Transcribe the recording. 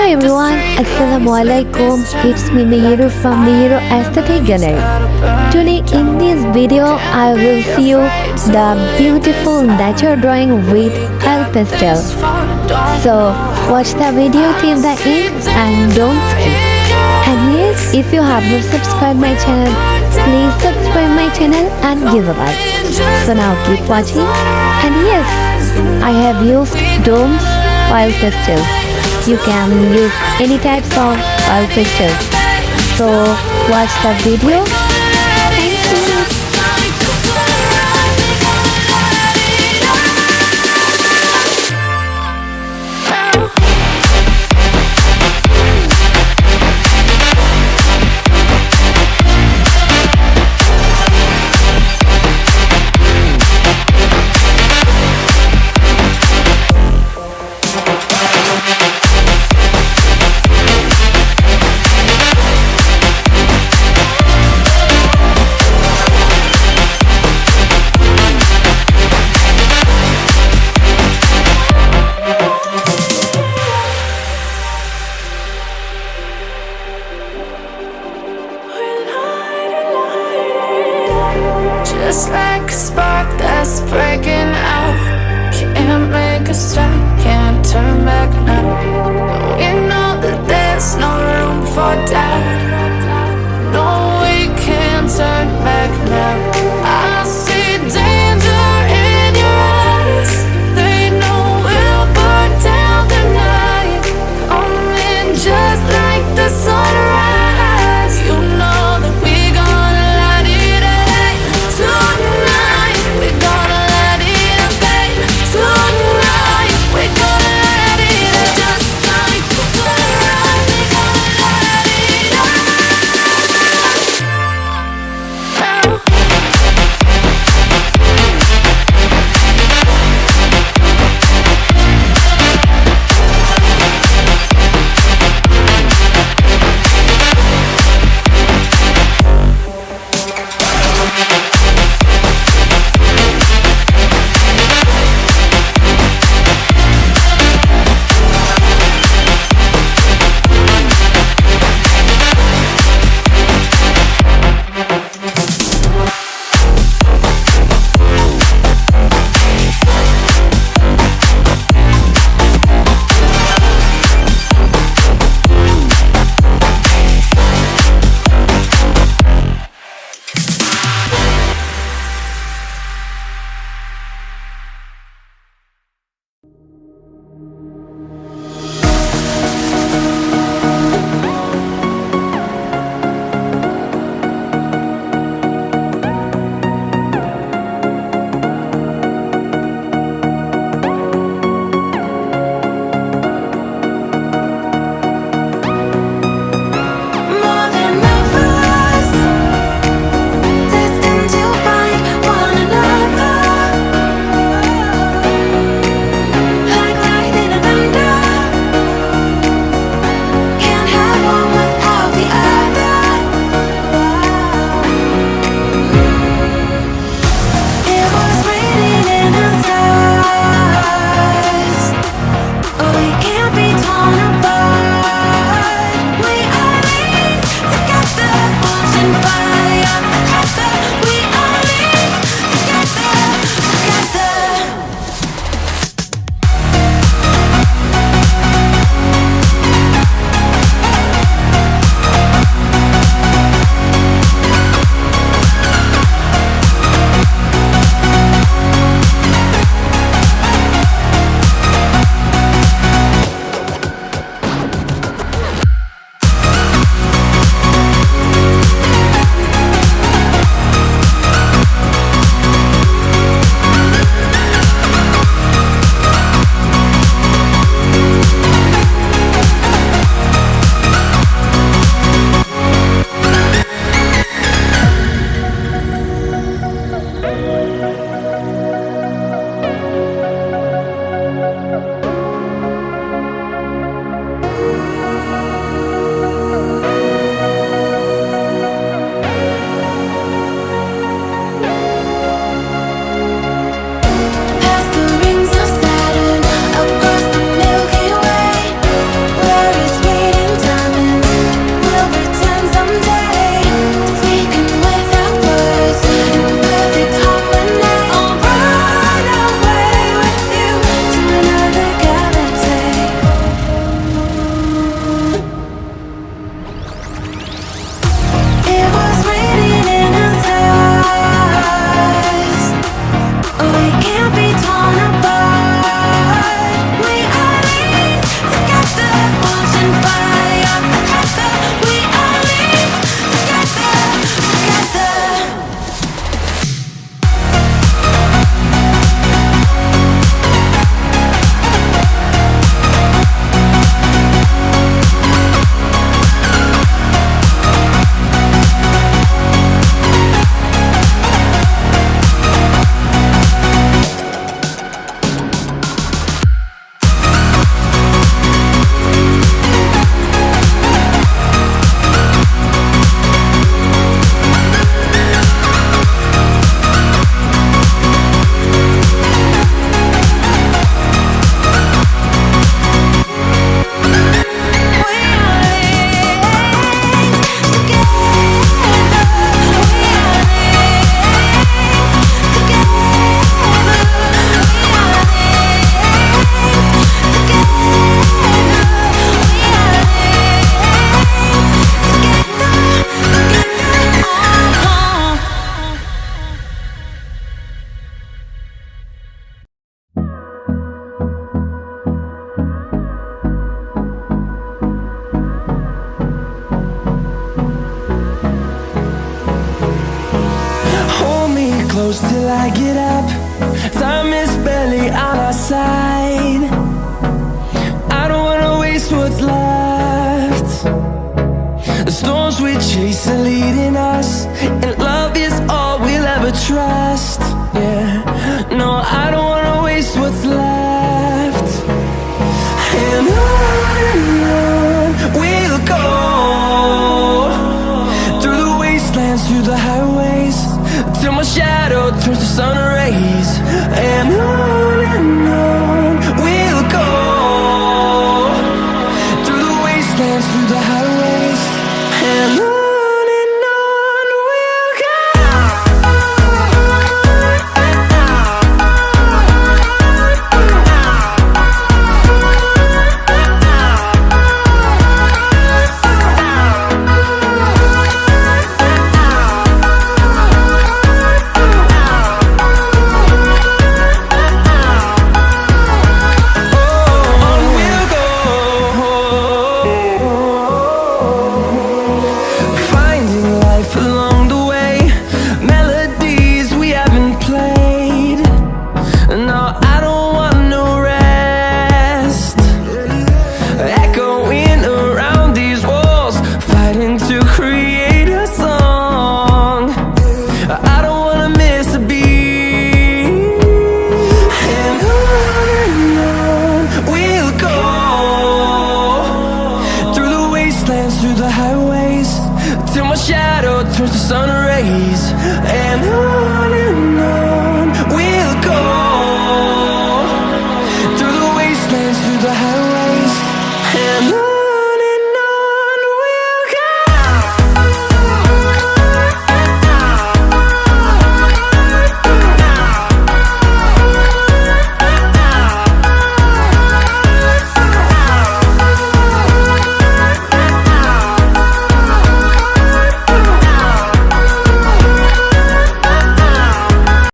Hi everyone, Assalamualaikum. It's me Meheru from Meheru Aesthetic Gallery. Today in this video, I will see you the beautiful nature drawing with oil pastel. So watch the video till the end and don't skip. And yes, if you have not subscribed my channel, please subscribe my channel and give a like. So now keep watching. And yes, I have used domes oil pastels. You can use any types of oil pastels. So watch the video. Thank you. Just like a spark that's breaking out. Can't make a stop, can't turn back now. We know that there's no room for doubt. No, we can't turn back now. I see danger in your eyes. They know we'll burn down the night. Coming just like the sunrise. You know that we gonna light it up. Tonight, we're gonna let it up, babe. Tonight, we're gonna let it up. Just like the sunrise, we're gonna let it up. close till I get up. Time is barely on our side. I don't wanna waste what's left. The storms we chase are leading us, and love is all we'll ever trust. Yeah, no, I don't wanna waste what's left. And on we'll go, through the wastelands, through the highways, till my shadow